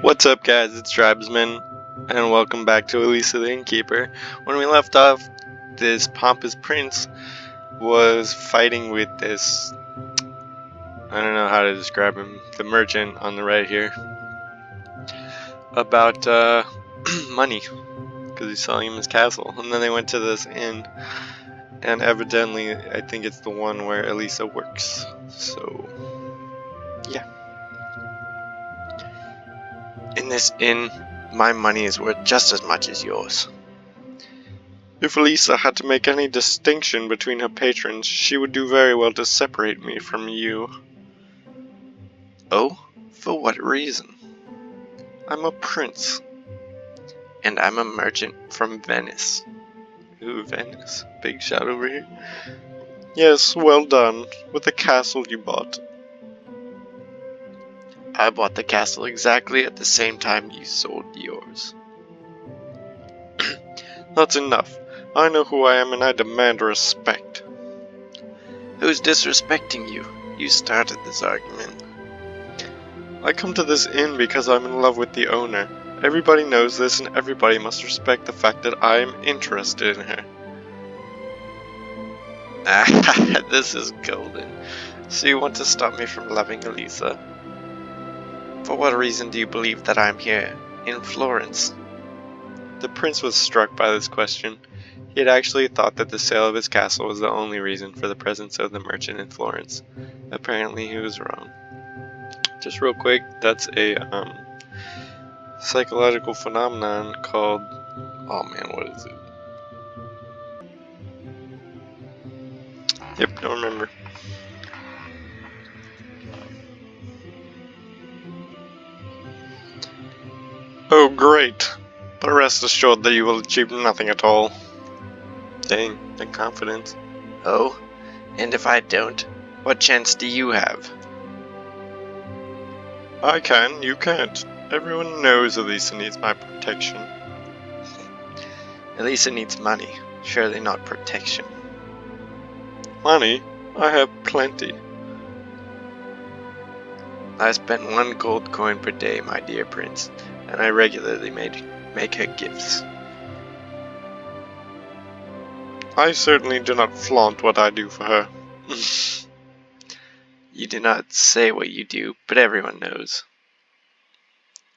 What's up, guys? It's Tribesman, and welcome back to Elisa The Innkeeper. When we left off, this pompous prince was fighting with this, I don't know how to describe him, the merchant on the right here, about money, because he's selling him his castle. And then they went to this inn, and evidently, I think it's the one where Elisa works. So, yeah. In this inn, my money is worth just as much as yours. If Elisa had to make any distinction between her patrons, she would do very well to separate me from you. Oh? For what reason? I'm a prince. And I'm a merchant from Venice. Ooh, Venice. Big shot over here. Yes, well done. With the castle you bought. I bought the castle exactly at the same time you sold yours. That's enough. I know who I am and I demand respect. Who's disrespecting you? You started this argument. I come to this inn because I'm in love with the owner. Everybody knows this and everybody must respect the fact that I am interested in her. Ah, this is golden. So you want to stop me from loving Elisa? For what reason do you believe that I'm here, in Florence? The prince was struck by this question. He had actually thought that the sale of his castle was the only reason for the presence of the merchant in Florence. Apparently he was wrong. Just real quick, that's a psychological phenomenon called, oh man, what is it? Yep, don't remember. Oh great, but rest assured that you will achieve nothing at all. Dang, that confidence. Oh, and if I don't, what chance do you have? I can, you can't. Everyone knows Elisa needs my protection. Elisa needs money, surely not protection. Money? I have plenty. I spend 1 gold coin per day, my dear prince, and I regularly make her gifts. I certainly do not flaunt what I do for her. You do not say what you do, but everyone knows,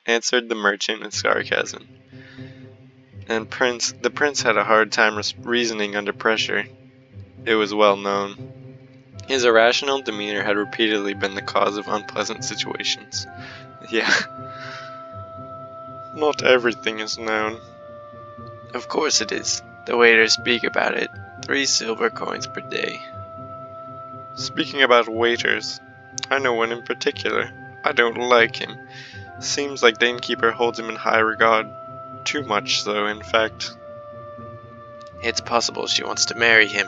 answered the merchant with sarcasm. And the prince had a hard time reasoning under pressure. It was well known. His irrational demeanor had repeatedly been the cause of unpleasant situations. Yeah. Not everything is known. Of course it is. The waiters speak about it. 3 silver coins per day. Speaking about waiters, I know one in particular. I don't like him. Seems like the innkeeper holds him in high regard. Too much so, in fact. It's possible she wants to marry him.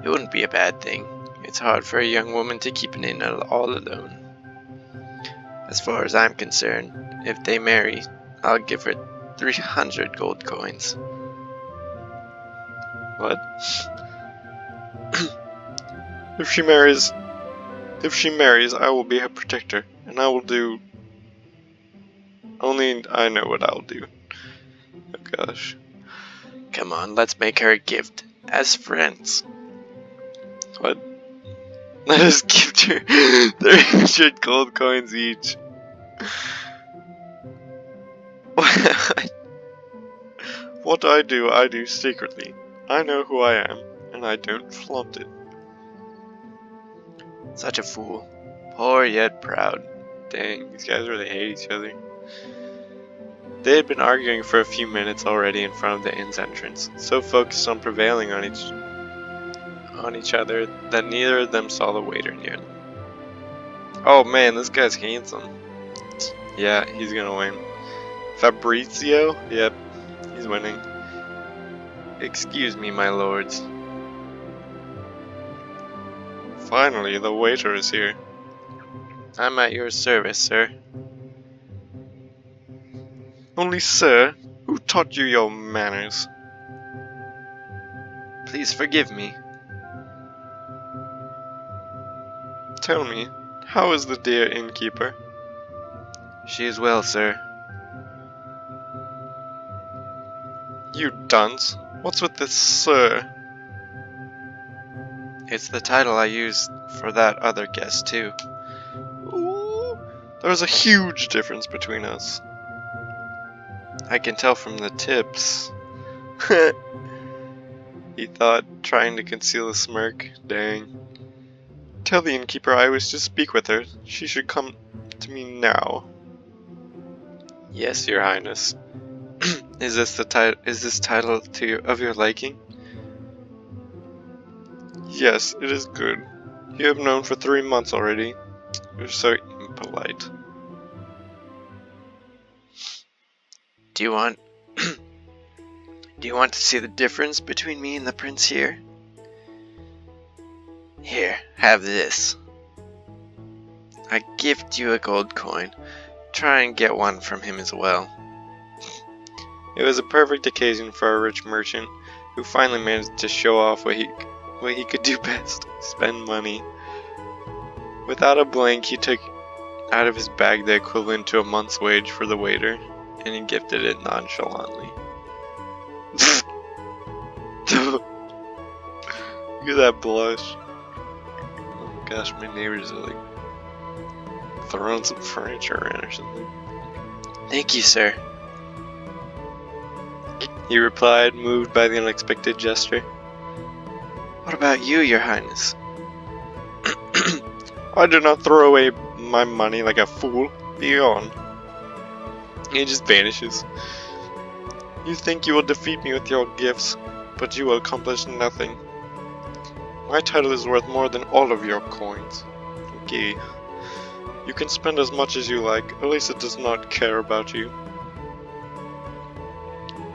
It wouldn't be a bad thing. It's hard for a young woman to keep an inn all alone. As far as I'm concerned, if they marry, I'll give her 300 gold coins. What? If she marries, I will be her protector, and I will do. Only I know what I'll do. Oh gosh. Come on, let's make her a gift, as friends. What? Let us gift her 300 gold coins each. What I do secretly. I know who I am, and I don't flaunt it. Such a fool. Poor yet proud. Dang, these guys really hate each other. They had been arguing for a few minutes already in front of the inn's entrance, so focused on prevailing on each other that neither of them saw the waiter near them. Oh man, this guy's handsome. Yeah, he's gonna win. Fabrizio? Yep, he's winning. Excuse me, my lords. Finally, the waiter is here. I'm at your service, sir. Only sir? Who taught you your manners? Please forgive me. Tell me, how is the dear innkeeper? She is well, sir. You dunce. What's with this sir? It's the title I used for that other guest too. Ooh, there's a huge difference between us. I can tell from the tips. He thought, trying to conceal a smirk. Dang. Tell the innkeeper I wish to speak with her. She should come to me now. Yes, your highness. Is this title of your liking? Yes, it is good. You have known for 3 months already. You're so impolite. Do you want to see the difference between me and the prince here? Here, have this. I gift you a gold coin. Try and get one from him as well. It was a perfect occasion for a rich merchant who finally managed to show off what he could do best, spend money. Without a blink, he took out of his bag the equivalent to a month's wage for the waiter, and he gifted it nonchalantly. Look at that blush. Oh my gosh, my neighbors are like throwing some furniture around or something. Thank you, sir. He replied, moved by the unexpected gesture. What about you, your highness? I do not throw away my money like a fool. Be on. He just vanishes. You think you will defeat me with your gifts, but you will accomplish nothing. My title is worth more than all of your coins. Okay. You can spend as much as you like. Elisa does not care about you.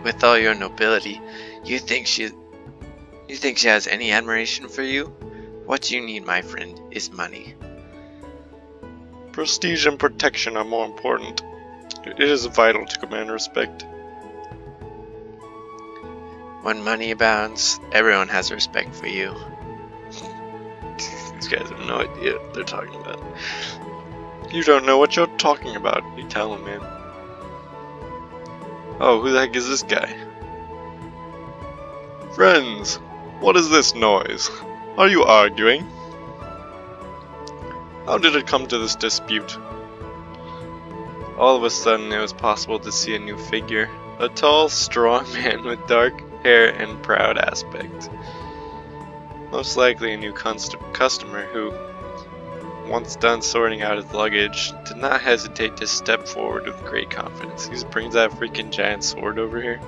With all your nobility, you think she has any admiration for you? What you need, my friend, is money. Prestige and protection are more important. It is vital to command respect. When money abounds, everyone has respect for you. These guys have no idea what they're talking about. You don't know what you're talking about, you tell him, man. Oh, who the heck is this guy? Friends, what is this noise? Are you arguing? How did it come to this dispute? All of a sudden, it was possible to see a new figure. A tall, strong man with dark hair and proud aspect. Most likely a new customer who, once done sorting out his luggage, did not hesitate to step forward with great confidence. He just brings that freaking giant sword over here.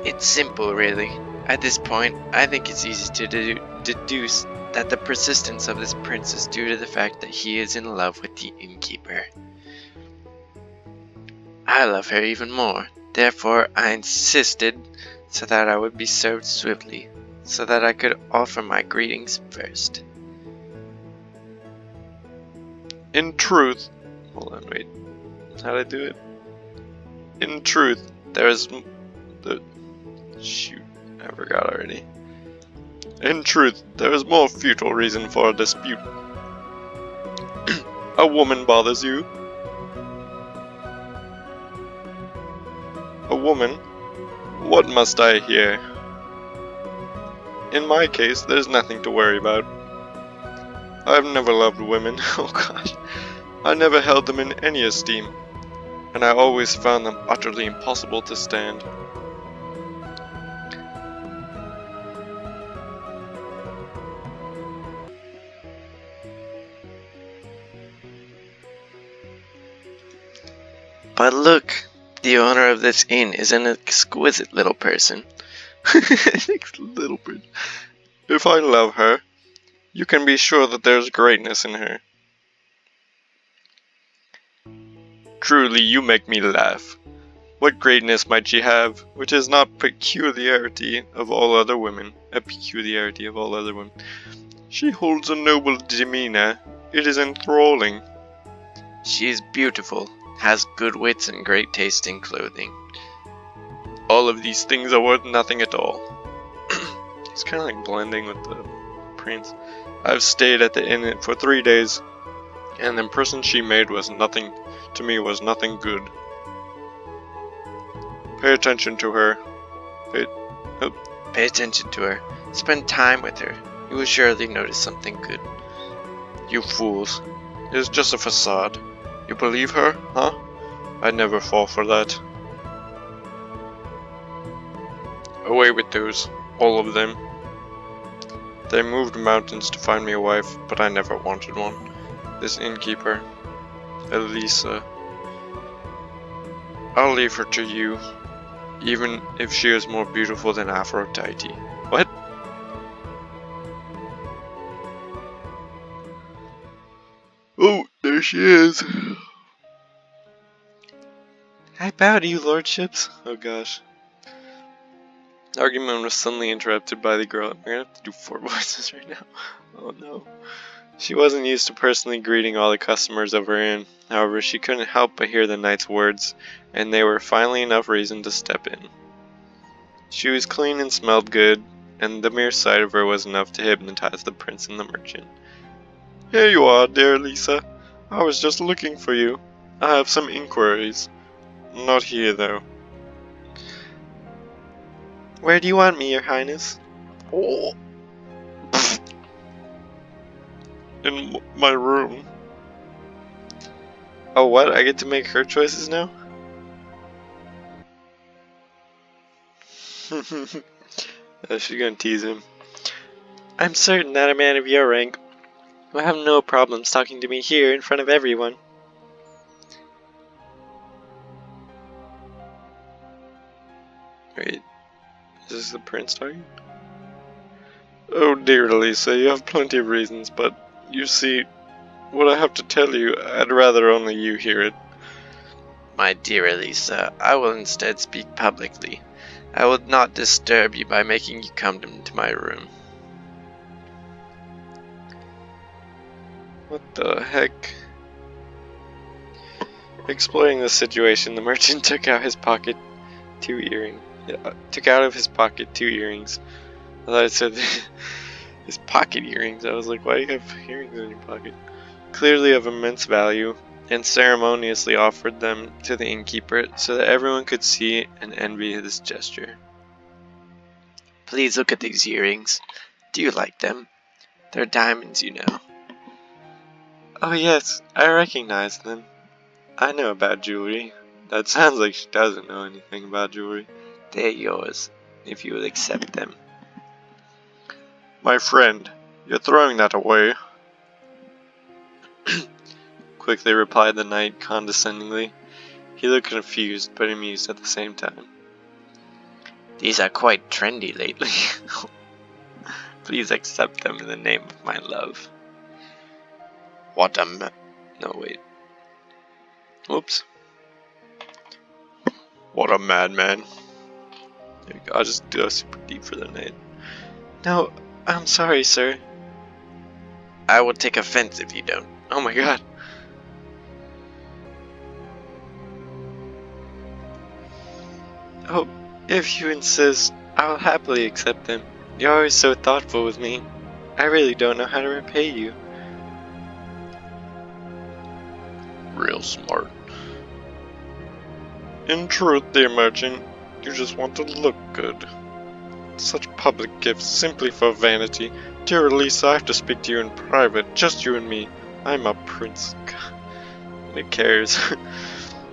It's simple, really. At this point, I think it's easy to deduce that the persistence of this prince is due to the fact that he is in love with the innkeeper. I love her even more. Therefore, I insisted so that I would be served swiftly, so that I could offer my greetings first. In truth, hold on, wait, how'd I do it? In truth, shoot, I forgot already. In truth, there is more futile reason for a dispute. A woman bothers you? A woman? What must I hear? In my case, there's nothing to worry about. I've never loved women, oh gosh. I never held them in any esteem, and I always found them utterly impossible to stand. But look, the owner of this inn is an exquisite little person. Little person. If I love her, you can be sure that there's greatness in her. Truly, you make me laugh. What greatness might she have, which is not a peculiarity of all other women? She holds a noble demeanor. It is enthralling. She is beautiful, has good wits and great taste in clothing. All of these things are worth nothing at all. He's kind of like blending with the prince. I've stayed at the inn for 3 days, and the impression she made was nothing good. Pay attention to her. Pay attention to her. Spend time with her. You will surely notice something good. You fools. It is just a facade. You believe her, huh? I'd never fall for that. Away with those. All of them. They moved mountains to find me a wife, but I never wanted one. This innkeeper, Elisa. I'll leave her to you, even if she is more beautiful than Aphrodite. What? Oh, there she is. I bow to you, lordships. Oh gosh. The argument was suddenly interrupted by the girl. I'm gonna have to do 4 voices right now. Oh no. She wasn't used to personally greeting all the customers of her inn. However, she couldn't help but hear the knight's words, and they were finally enough reason to step in. She was clean and smelled good, and the mere sight of her was enough to hypnotize the prince and the merchant. Here you are, dear Lisa. I was just looking for you. I have some inquiries. Not here, though. Where do you want me, your highness? Oh. In my room. Oh, what? I get to make her choices now? She's gonna tease him. I'm certain that a man of your rank will have no problems talking to me here in front of everyone. Wait, is this the prince talking? Oh dear Lisa, you have plenty of reasons, but you see, what I have to tell you, I'd rather only you hear it. My dear Elisa, I will instead speak publicly. I will not disturb you by making you come into my room. What the heck? Exploring the situation, the merchant took out of his pocket 2 earrings. I thought it said his pocket earrings. I was like, why do you have earrings in your pocket? Clearly of immense value, and ceremoniously offered them to the innkeeper so that everyone could see and envy this gesture. Please look at these earrings. Do you like them? They're diamonds, you know. Oh yes, I recognize them. I know about jewelry. That sounds like she doesn't know anything about jewelry. They're yours, if you will accept them. My friend, you're throwing that away. Quickly replied the knight condescendingly. He looked confused, but amused at the same time. These are quite trendy lately. Please accept them in the name of my love. What a no, wait. Oops. What a madman. There you go. I'll just go super deep for the night. No, I'm sorry, sir. I will take offense if you don't. Oh my god. Oh, if you insist, I will happily accept them. You're always so thoughtful with me. I really don't know how to repay you. Real smart. In truth, dear merchant, you just want to look good. Such public gifts simply for vanity. Dear Elisa, I have to speak to you in private, just you and me. I'm a prince. Who cares?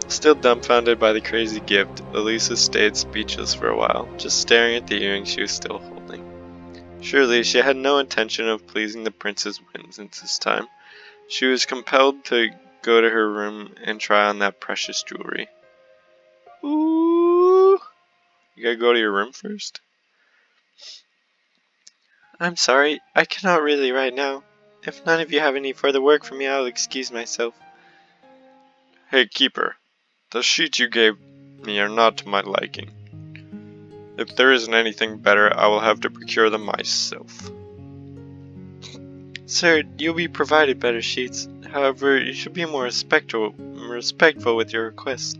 Still dumbfounded by the crazy gift, Elisa stayed speechless for a while, just staring at the earrings she was still holding. Surely she had no intention of pleasing the prince's whims at this time. She was compelled to go to her room and try on that precious jewelry. Ooh! You gotta go to your room first? I'm sorry, I cannot really right now. If none of you have any further work for me, I will excuse myself. Hey, keeper. The sheets you gave me are not to my liking. If there isn't anything better, I will have to procure them myself. Sir, you'll be provided better sheets. However, you should be more respectful with your requests.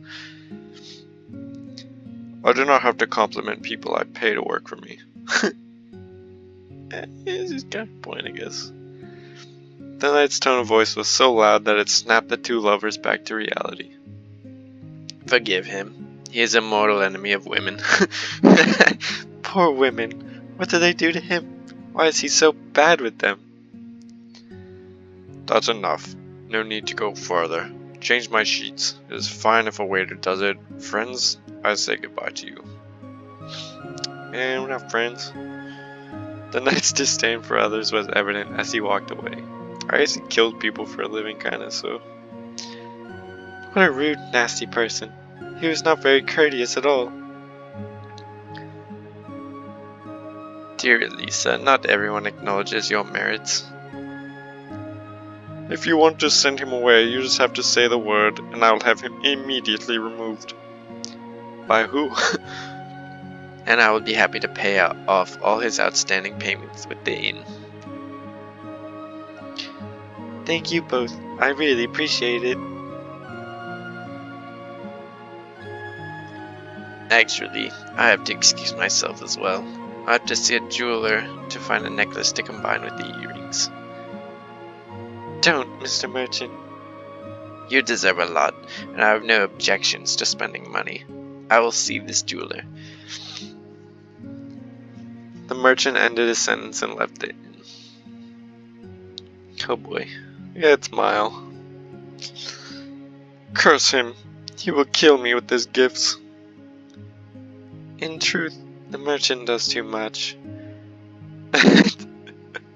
I do not have to compliment people I pay to work for me. He's got a point, I guess. The knight's tone of voice was so loud that it snapped the two lovers back to reality. Forgive him. He is a mortal enemy of women. Poor women. What do they do to him? Why is he so bad with them? That's enough. No need to go further. Change my sheets. It is fine if a waiter does it. Friends, I say goodbye to you. Man, we're not friends. The knight's disdain for others was evident as he walked away. I guess he killed people for a living, kinda, so. What a rude, nasty person. He was not very courteous at all. Dear Elisa, not everyone acknowledges your merits. If you want to send him away, you just have to say the word, and I'll have him immediately removed. By who? And I will be happy to pay off all his outstanding payments with the inn. Thank you both. I really appreciate it. Actually, I have to excuse myself as well. I have to see a jeweler to find a necklace to combine with the earrings. Don't, Mr. Merchant. You deserve a lot, and I have no objections to spending money. I will see this jeweler. The merchant ended his sentence and left the inn. Oh boy. Yeah, it's Mile. Curse him. He will kill me with his gifts. In truth, the merchant does too much.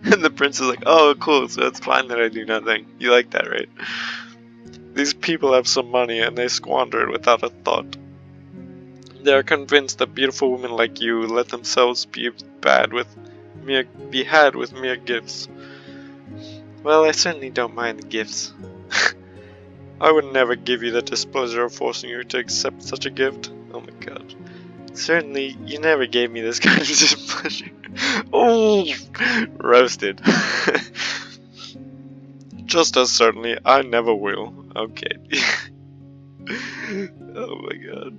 And the prince is like, oh cool, so it's fine that I do nothing. You like that, right? These people have some money and they squander it without a thought. They are convinced that beautiful women like you let themselves be had with mere gifts. Well, I certainly don't mind the gifts. I would never give you the displeasure of forcing you to accept such a gift. Oh my god. Certainly, you never gave me this kind of displeasure. Oh, roasted. Just as certainly, I never will. Okay. Oh my god.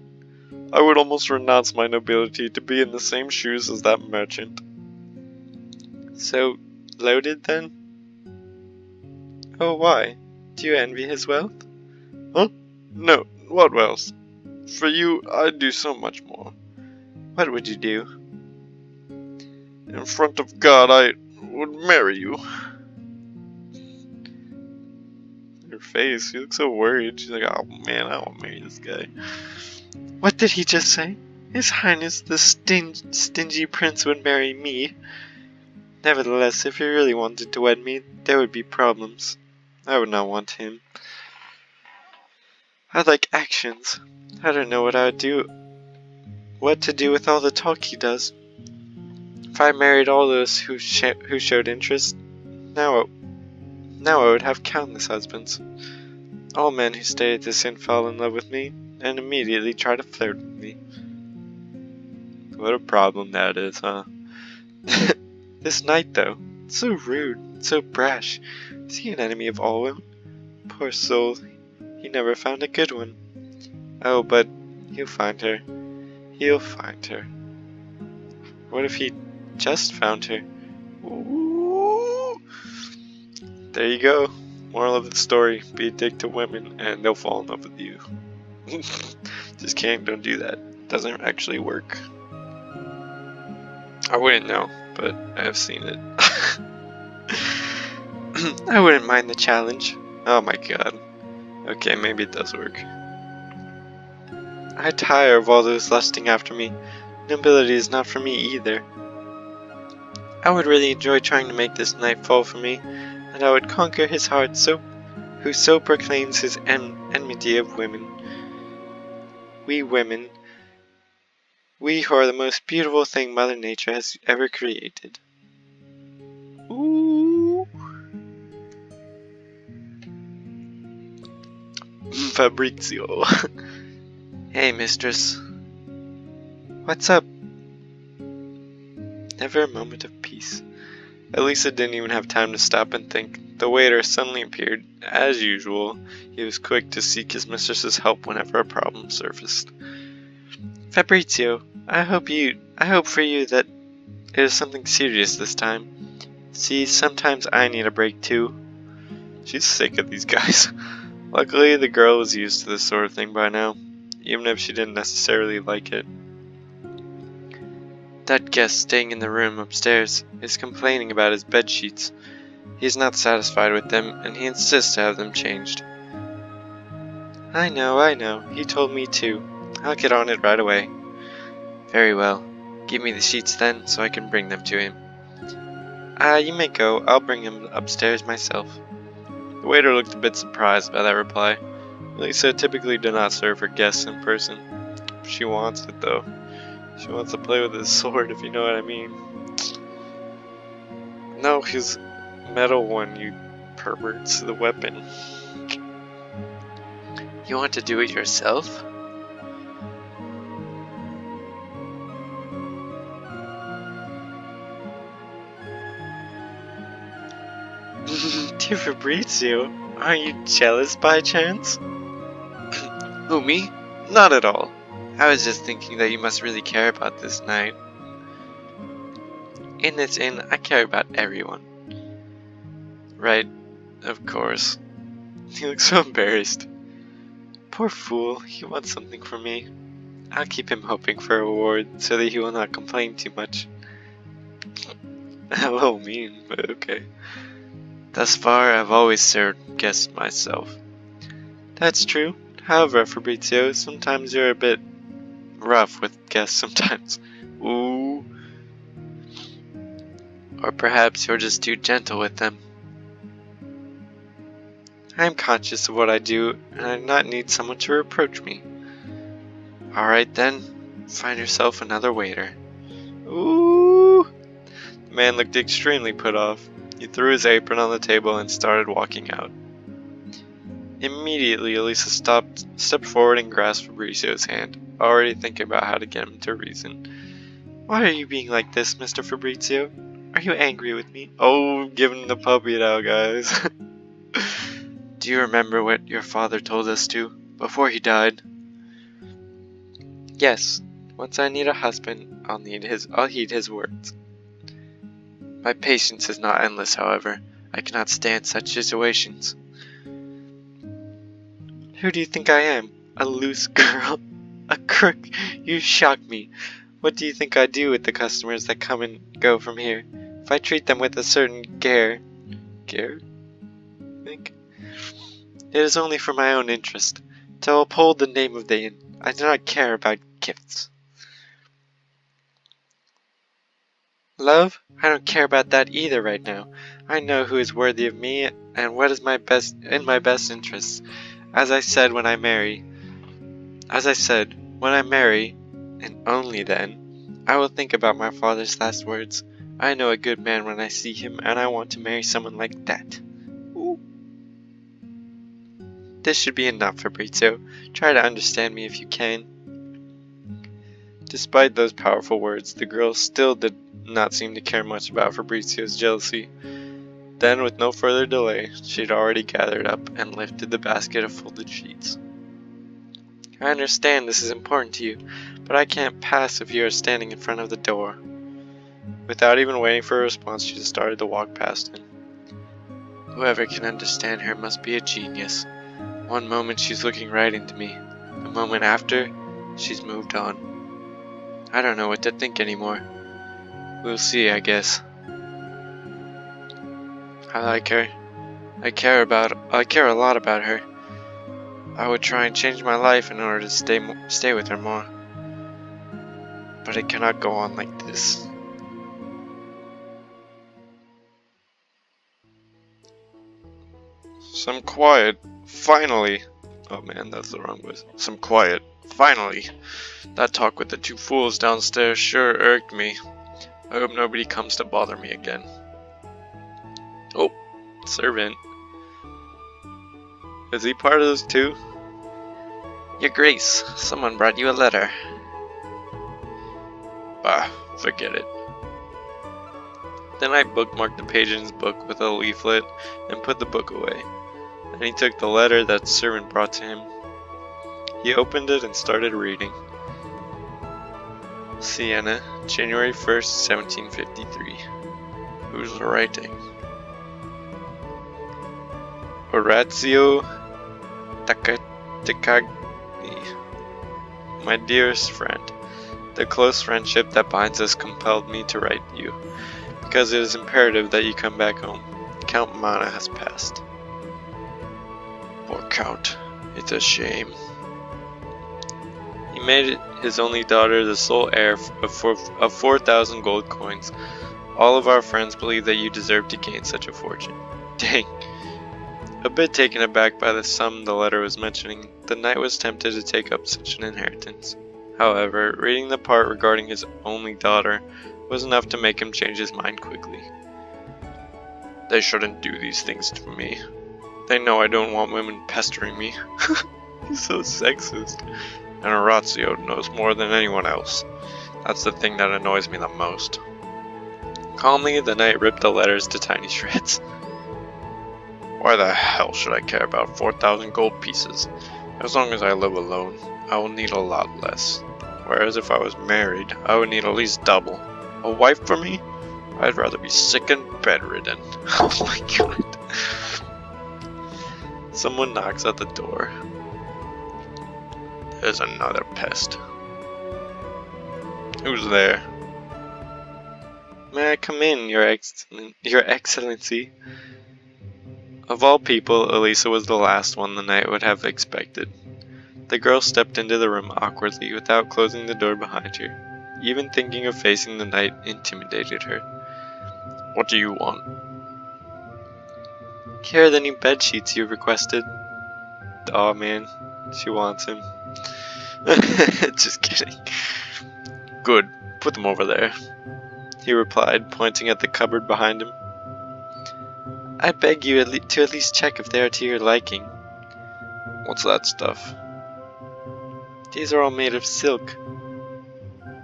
I would almost renounce my nobility to be in the same shoes as that merchant. So, loaded then? Oh, why? Do you envy his wealth? Huh? No, what wealth? For you, I'd do so much more. What would you do? In front of God, I would marry you. Her face, she looks so worried. She's like, oh man, I won't marry this guy. What did he just say? His Highness the stingy prince would marry me. Nevertheless, if he really wanted to wed me, there would be problems. I would not want him. I'd like actions. I don't know what I would do. What to do with all the talk he does. If I married all those who showed interest, now I would have countless husbands. All men who stay at this inn fall in love with me, and immediately try to flirt with me. What a problem that is, huh? This knight, though, so rude, so brash. Is he an enemy of all women? Poor soul, he never found a good one. Oh, but he'll find her. He'll find her. What if he just found her? Ooh. There you go. Moral of the story, be a dick to women and they'll fall in love with you. Just kidding, don't do that. Doesn't actually work. I wouldn't know, but I have seen it. I wouldn't mind the challenge. Oh my god. Okay, maybe it does work. I tire of all those lusting after me. Nobility is not for me either. I would really enjoy trying to make this knight fall for me, and I would conquer his heart who so proclaims his enmity of women. We women, we who are the most beautiful thing Mother Nature has ever created. Ooh. Fabrizio. Hey, mistress. What's up? Never a moment of peace. Elisa didn't even have time to stop and think. The waiter suddenly appeared. As usual, he was quick to seek his mistress's help whenever a problem surfaced. Fabrizio, I hope for you that it is something serious this time. See, sometimes I need a break too. She's sick of these guys. Luckily, the girl was used to this sort of thing by now. even if she didn't necessarily like it. That guest staying in the room upstairs is complaining about his bed sheets. He is not satisfied with them, and he insists to have them changed. I know, he told me too. I'll get on it right away. Very well. Give me the sheets then, so I can bring them to him. You may go. I'll bring him upstairs myself. The waiter looked a bit surprised by that reply. Elisa typically did not serve her guests in person. She wants it though. She wants to play with his sword, if you know what I mean. No, his metal one, you perverts, the weapon. You want to do it yourself? Dear Fabrizio, are you jealous by chance? Who, me? Not at all. I was just thinking that you must really care about this night. In this inn, I care about everyone. Right, of course. He looks so embarrassed. Poor fool, he wants something from me. I'll keep him hoping for a reward so that he will not complain too much. A little mean, but okay. Thus far, I've always served guests myself. That's true. However, Fabrizio, sometimes you're a bit rough with guests sometimes. Ooh. Or perhaps you're just too gentle with them. I am conscious of what I do, and I do not need someone to reproach me. Alright then, find yourself another waiter. Ooh! The man looked extremely put off. He threw his apron on the table and started walking out. Immediately, Elisa stepped forward and grasped Fabrizio's hand, already thinking about how to get him to reason. Why are you being like this, Mr. Fabrizio? Are you angry with me? Oh, give him the puppy now, guys. Do you remember what your father told us to before he died? Yes. Once I need a husband, I'll heed his words. My patience is not endless, however. I cannot stand such situations. Who do you think I am? A loose girl? A crook? You shock me. What do you think I do with the customers that come and go from here? If I treat them with a certain care, I think? It is only for my own interest, to uphold the name of the inn. I do not care about gifts. Love? I don't care about that either right now. I know who is worthy of me and what is in my best interests. As I said, when I marry, and only then, I will think about my father's last words. I know a good man when I see him, and I want to marry someone like that. Ooh. This should be enough, Fabrizio. Try to understand me if you can. Despite those powerful words, the girl still did not seem to care much about Fabrizio's jealousy. Then, with no further delay, she had already gathered up and lifted the basket of folded sheets. I understand this is important to you, but I can't pass if you are standing in front of the door. Without even waiting for a response, she started to walk past him. Whoever can understand her must be a genius. One moment she's looking right into me. The moment after, she's moved on. I don't know what to think anymore. We'll see, I guess. I like her. I care a lot about her. I would try and change my life in order to stay with her more. But it cannot go on like this. Some quiet, finally. Oh man, that's the wrong voice. Some quiet, finally. That talk with the two fools downstairs sure irked me. I hope nobody comes to bother me again. Oh, servant. Is he part of this too? Your Grace, someone brought you a letter. Bah, forget it. Then I bookmarked the page in his book with a leaflet and put the book away. Then he took the letter that the servant brought to him. He opened it and started reading. Siena, January 1st, 1753. Who's writing? Orazio Takagni. my dearest friend, the close friendship that binds us compelled me to write you, because it is imperative that you come back home. Count Mana has passed. Poor Count, it's a shame. He made his only daughter the sole heir of 4,000 gold coins. All of our friends believe that you deserve to gain such a fortune. Dang. A bit taken aback by the sum the letter was mentioning, the knight was tempted to take up such an inheritance. However, reading the part regarding his only daughter was enough to make him change his mind quickly. They shouldn't do these things to me. They know I don't want women pestering me. He's so sexist. And Orazio knows more than anyone else. That's the thing that annoys me the most. Calmly, the knight ripped the letters to tiny shreds. Why the hell should I care about 4,000 gold pieces? As long as I live alone, I will need a lot less. Whereas if I was married, I would need at least double. A wife for me? I'd rather be sick and bedridden. Oh my god. Someone knocks at the door. There's another pest. Who's there? May I come in, Your Excellency? Of all people, Elisa was the last one the knight would have expected. The girl stepped into the room awkwardly without closing the door behind her. Even thinking of facing the knight intimidated her. What do you want? Here are the new bed sheets you requested. Aw man, she wants him. Just kidding. Good, put them over there, he replied, pointing at the cupboard behind him. I beg you to at least check if they are to your liking. What's that stuff? These are all made of silk.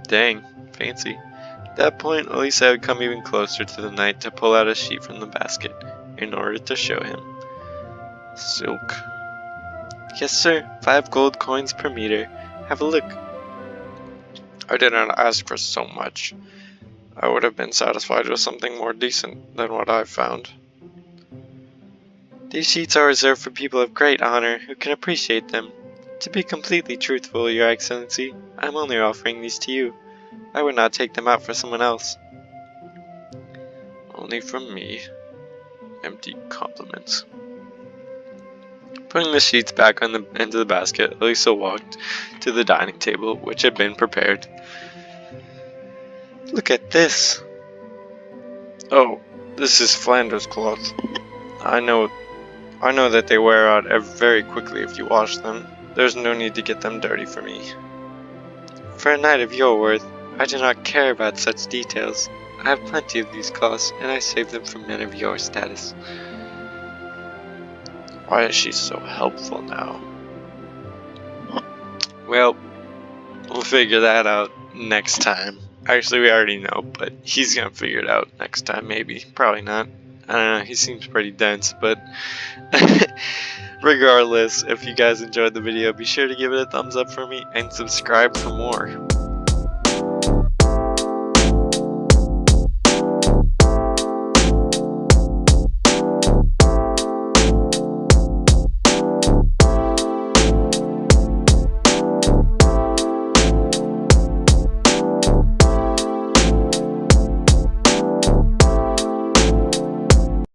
Dang, fancy. At that point, Elisa had come even closer to the knight to pull out a sheet from the basket, in order to show him. Silk. Yes sir, 5 gold coins per meter. Have a look. I did not ask for so much. I would have been satisfied with something more decent than what I've found. These sheets are reserved for people of great honor who can appreciate them. To be completely truthful, Your Excellency, I'm only offering these to you. I would not take them out for someone else. Only from me. Empty compliments. Putting the sheets back into the basket, Elisa walked to the dining table, which had been prepared. Look at this. Oh, this is Flanders cloth. I know that they wear out very quickly if you wash them. There's no need to get them dirty for me. For a knight of your worth, I do not care about such details. I have plenty of these cloths, and I save them for men of your status. Why is she so helpful now? Well, we'll figure that out next time. Actually, we already know, but he's gonna figure it out next time, maybe. Probably not. I don't know, he seems pretty dense, but regardless, if you guys enjoyed the video, be sure to give it a thumbs up for me and subscribe for more.